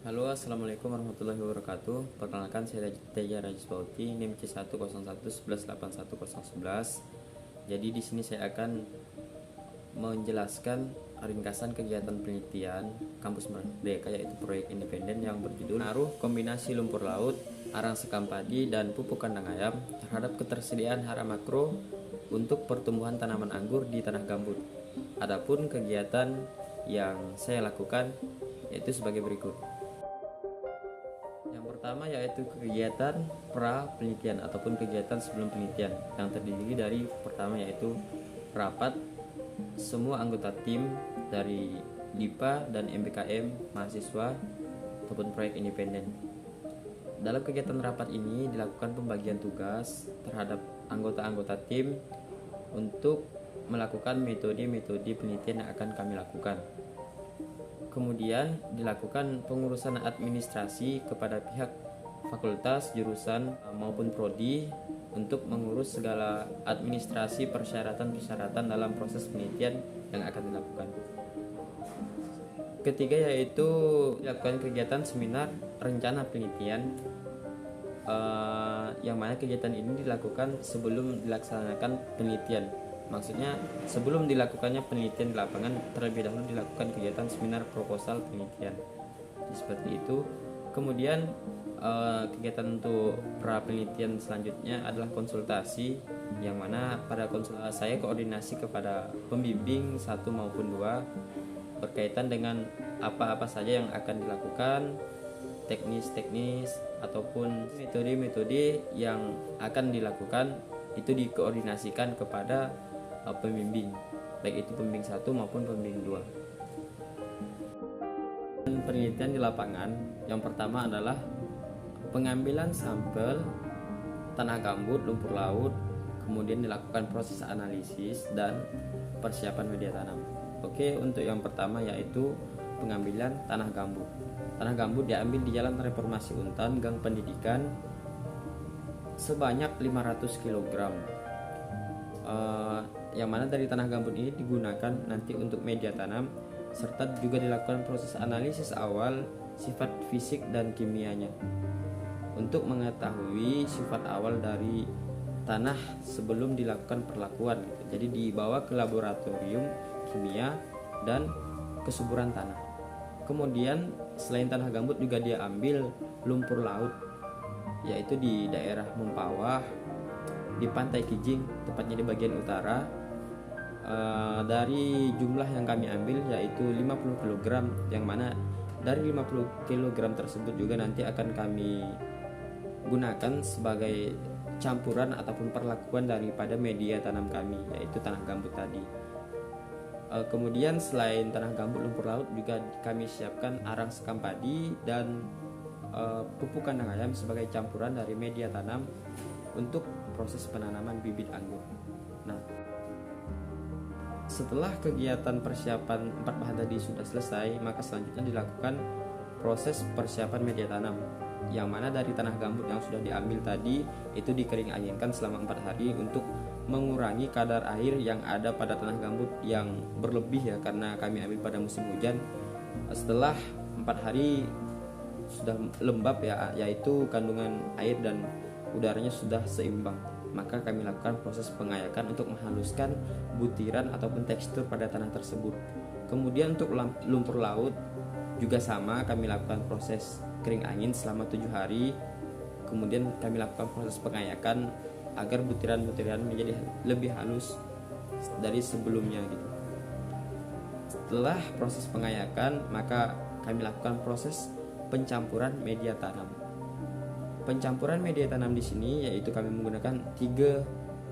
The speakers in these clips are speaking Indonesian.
Halo, assalamualaikum warahmatullahi wabarakatuh. Perkenalkan, saya Teja Rajis Bauti, NIM C101118111. Jadi di sini saya akan menjelaskan ringkasan kegiatan penelitian Kampus Merdeka, yaitu proyek independen yang berjudul Pengaruh Kombinasi Lumpur Laut, Arang Sekam Padi, dan Pupuk Kandang Ayam terhadap ketersediaan hara makro untuk pertumbuhan tanaman anggur di tanah gambut. Adapun kegiatan yang saya lakukan yaitu sebagai berikut. Yang pertama yaitu kegiatan pra penelitian ataupun kegiatan sebelum penelitian yang terdiri dari pertama yaitu rapat semua anggota tim dari DIPA dan MBKM mahasiswa ataupun proyek independen. Dalam kegiatan rapat ini dilakukan pembagian tugas terhadap anggota-anggota tim untuk melakukan metode-metode penelitian yang akan kami lakukan. Kemudian dilakukan pengurusan administrasi kepada pihak fakultas, jurusan maupun prodi untuk mengurus segala administrasi persyaratan-persyaratan dalam proses penelitian yang akan dilakukan. Ketiga yaitu dilakukan kegiatan seminar rencana penelitian, yang mana kegiatan ini dilakukan sebelum dilaksanakan penelitian. Maksudnya sebelum dilakukannya penelitian di lapangan, terlebih dahulu dilakukan kegiatan seminar proposal penelitian. Jadi seperti itu. Kemudian kegiatan untuk pra penelitian selanjutnya adalah konsultasi, yang mana pada konsultasi saya koordinasi kepada pembimbing 1 maupun 2 berkaitan dengan apa-apa saja yang akan dilakukan, teknis-teknis ataupun metode-metode yang akan dilakukan itu dikoordinasikan kepada pembimbing, baik itu pembimbing 1 maupun pembimbing 2. Penelitian di lapangan yang pertama adalah pengambilan sampel tanah gambut, lumpur laut, kemudian dilakukan proses analisis dan persiapan media tanam. Oke, untuk yang pertama yaitu pengambilan tanah gambut. Tanah gambut diambil di Jalan Reformasi Untan, Gang Pendidikan, sebanyak 500 kg. Yang mana dari tanah gambut ini digunakan nanti untuk media tanam, serta juga dilakukan proses analisis awal sifat fisik dan kimianya untuk mengetahui sifat awal dari tanah sebelum dilakukan perlakuan. Jadi dibawa ke laboratorium kimia dan kesuburan tanah. Kemudian selain tanah gambut juga dia ambil lumpur laut, yaitu di daerah Mempawah, di Pantai Kijing, tepatnya di bagian utara. Dari jumlah yang kami ambil yaitu 50 kg, yang mana dari 50 kg tersebut juga nanti akan kami gunakan sebagai campuran ataupun perlakuan daripada media tanam kami, yaitu tanah gambut tadi. Kemudian selain tanah gambut, lumpur laut, juga kami siapkan arang sekam padi dan pupuk kandang ayam sebagai campuran dari media tanam untuk proses penanaman bibit anggur. Nah, setelah kegiatan persiapan 4 bahan tadi sudah selesai, maka selanjutnya dilakukan proses persiapan media tanam, yang mana dari tanah gambut yang sudah diambil tadi itu dikering anginkan selama 4 hari untuk mengurangi kadar air yang ada pada tanah gambut yang berlebih ya, karena kami ambil pada musim hujan. Setelah 4 hari sudah lembab ya, yaitu kandungan air dan udaranya sudah seimbang, maka kami lakukan proses pengayakan untuk menghaluskan butiran ataupun tekstur pada tanah tersebut. Kemudian untuk lumpur laut juga sama, kami lakukan proses kering angin selama 7 hari. Kemudian kami lakukan proses pengayakan agar butiran-butiran menjadi lebih halus dari sebelumnya gitu. Setelah proses pengayakan, maka kami lakukan proses pencampuran media tanam. Pencampuran media tanam di sini yaitu kami menggunakan 3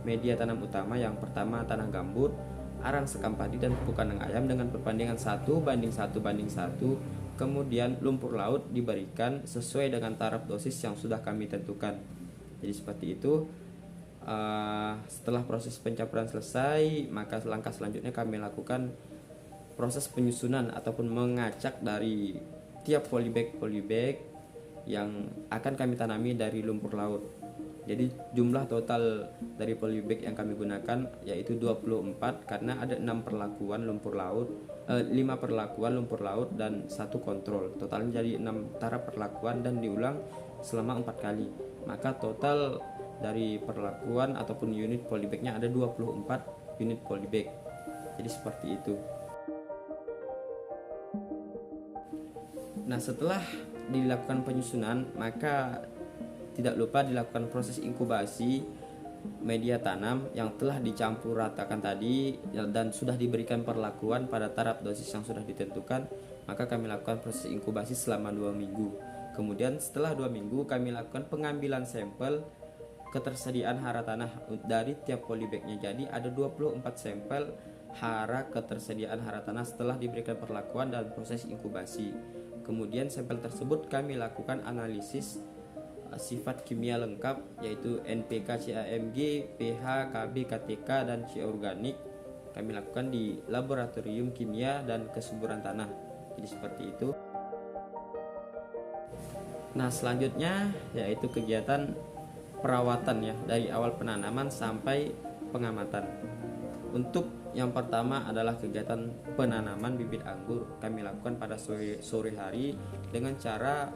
media tanam utama. Yang pertama tanah gambut, arang sekam padi, dan pupuk kandang ayam dengan perbandingan 1:1:1. Kemudian lumpur laut diberikan sesuai dengan taraf dosis yang sudah kami tentukan. Jadi seperti itu. Setelah proses pencampuran selesai, maka langkah selanjutnya kami lakukan proses penyusunan ataupun mengacak dari tiap polybag yang akan kami tanami dari lumpur laut. Jadi jumlah total dari polybag yang kami gunakan yaitu 24 karena ada 6 perlakuan lumpur laut, 5 perlakuan lumpur laut dan 1 kontrol. Totalnya jadi 6 taraf perlakuan dan diulang selama 4 kali. Maka total dari perlakuan ataupun unit polybagnya ada 24 unit polybag. Jadi seperti itu. Nah, setelah dilakukan penyusunan, maka tidak lupa dilakukan proses inkubasi media tanam yang telah dicampur ratakan tadi dan sudah diberikan perlakuan pada taraf dosis yang sudah ditentukan. Maka kami lakukan proses inkubasi selama 2 minggu. Kemudian setelah 2 minggu kami lakukan pengambilan sampel ketersediaan hara tanah dari tiap polybagnya. Jadi ada 24 sampel ketersediaan hara tanah setelah diberikan perlakuan dan proses inkubasi. Kemudian sampel tersebut kami lakukan analisis sifat kimia lengkap yaitu NPK, CAMG, pH, KB, KTK, dan C organik. Kami lakukan di laboratorium kimia dan kesuburan tanah. Jadi seperti itu. Nah, selanjutnya yaitu kegiatan perawatan ya, dari awal penanaman sampai pengamatan. Untuk yang pertama adalah kegiatan penanaman bibit anggur. Kami lakukan pada sore hari dengan cara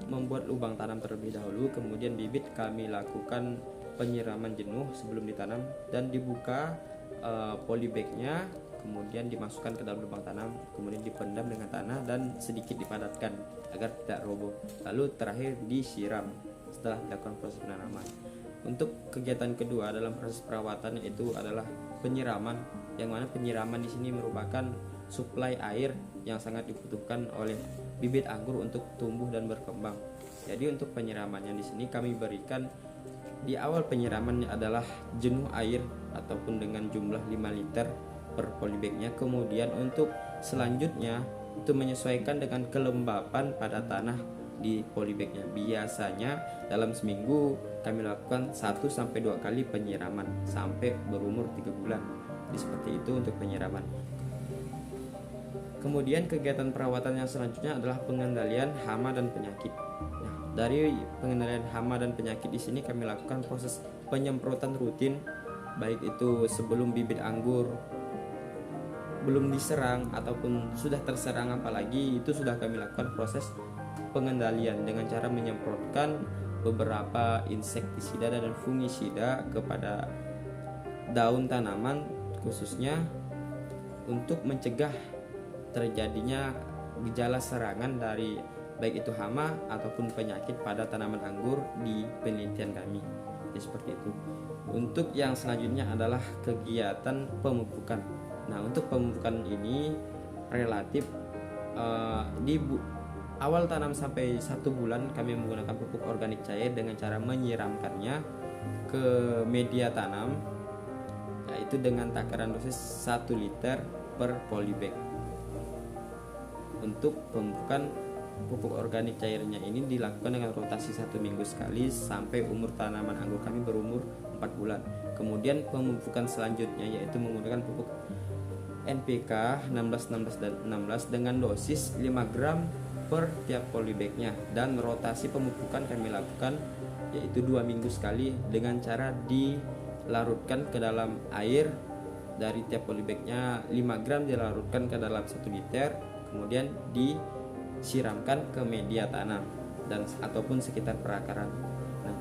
membuat lubang tanam terlebih dahulu. Kemudian bibit kami lakukan penyiraman jenuh sebelum ditanam dan dibuka polybagnya, kemudian dimasukkan ke dalam lubang tanam, kemudian dipendam dengan tanah dan sedikit dipadatkan agar tidak roboh. Lalu terakhir disiram setelah dilakukan proses penanaman. Untuk kegiatan kedua dalam proses perawatan yaitu adalah penyiraman, yang mana penyiraman di sini merupakan suplai air yang sangat dibutuhkan oleh bibit anggur untuk tumbuh dan berkembang. Jadi untuk penyiramannya di sini kami berikan di awal penyiramannya adalah jenuh air ataupun dengan jumlah 5 liter per polybagnya. Kemudian untuk selanjutnya itu menyesuaikan dengan kelembapan pada tanah di polybagnya. Biasanya dalam seminggu kami lakukan 1-2 kali penyiraman sampai berumur 3 bulan. Jadi seperti itu untuk penyiraman. Kemudian kegiatan perawatan yang selanjutnya adalah pengendalian hama dan penyakit. Nah, dari pengendalian hama dan penyakit di sini kami lakukan proses penyemprotan rutin, baik itu sebelum bibit anggur belum diserang ataupun sudah terserang, apalagi itu sudah kami lakukan proses pengendalian dengan cara menyemprotkan beberapa insektisida dan fungisida kepada daun tanaman, khususnya untuk mencegah terjadinya gejala serangan dari baik itu hama ataupun penyakit pada tanaman anggur di penelitian kami. Jadi seperti itu. Untuk yang selanjutnya adalah kegiatan pemupukan. Nah, untuk pemupukan ini relatif di awal tanam sampai 1 bulan kami menggunakan pupuk organik cair dengan cara menyiramkannya ke media tanam, yaitu dengan takaran dosis 1 liter per polybag. Untuk pemupukan pupuk organik cairnya ini dilakukan dengan rotasi 1 minggu sekali sampai umur tanaman anggur kami berumur 4 bulan. Kemudian pemupukan selanjutnya yaitu menggunakan pupuk NPK 16, 16, dan 16 dengan dosis 5 gram per tiap polybagnya, dan rotasi pemupukan kami lakukan yaitu 2 minggu sekali dengan cara dilarutkan ke dalam air. Dari tiap polybagnya 5 gram dilarutkan ke dalam 1 liter, kemudian disiramkan ke media tanam dan ataupun sekitar perakaran. Nah,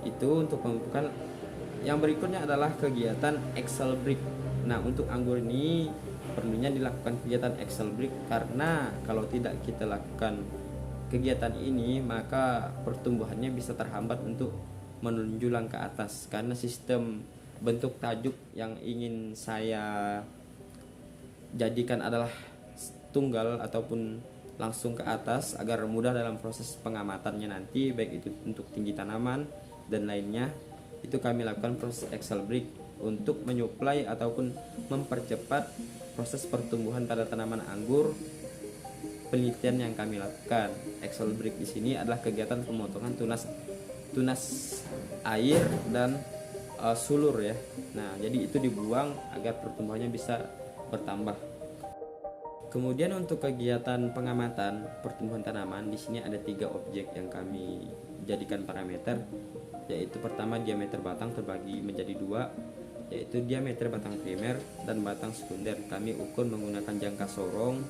itu untuk pemupukan. Yang berikutnya adalah kegiatan Excel break. Nah, untuk anggur ini perlunya dilakukan kegiatan Excel break karena kalau tidak kita lakukan kegiatan ini maka pertumbuhannya bisa terhambat untuk menunjulang ke atas, karena sistem bentuk tajuk yang ingin saya jadikan adalah tunggal ataupun langsung ke atas agar mudah dalam proses pengamatannya nanti, baik itu untuk tinggi tanaman dan lainnya. Itu kami lakukan proses Excel break untuk menyuplai ataupun mempercepat proses pertumbuhan pada tanaman anggur. Penelitian yang kami lakukan Excel break di sini adalah kegiatan pemotongan tunas air dan sulur ya. Nah, jadi itu dibuang agar pertumbuhannya bisa bertambah. Kemudian untuk kegiatan pengamatan pertumbuhan tanaman, di sini ada 3 objek yang kami jadikan parameter, yaitu pertama diameter batang terbagi menjadi 2, yaitu diameter batang primer dan batang sekunder. Kami ukur menggunakan jangka sorong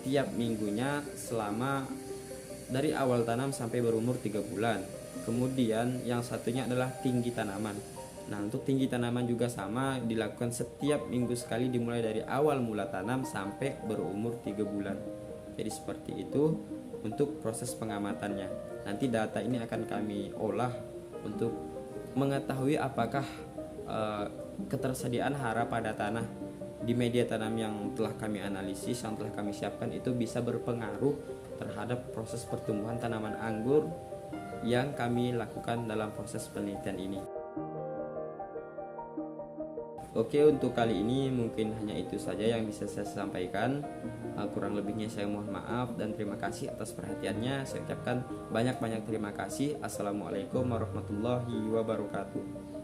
tiap minggunya selama dari awal tanam sampai berumur 3 bulan. Kemudian yang satunya adalah tinggi tanaman. Nah, untuk tinggi tanaman juga sama, dilakukan setiap minggu sekali dimulai dari awal mula tanam sampai berumur 3 bulan. Jadi seperti itu untuk proses pengamatannya. Nanti data ini akan kami olah untuk mengetahui apakah ketersediaan hara pada tanah di media tanam yang telah kami analisis, yang telah kami siapkan itu bisa berpengaruh terhadap proses pertumbuhan tanaman anggur yang kami lakukan dalam proses penelitian ini. Oke, untuk kali ini mungkin hanya itu saja yang bisa saya sampaikan. Kurang lebihnya saya mohon maaf dan terima kasih atas perhatiannya. Saya ucapkan banyak-banyak terima kasih. Assalamualaikum warahmatullahi wabarakatuh.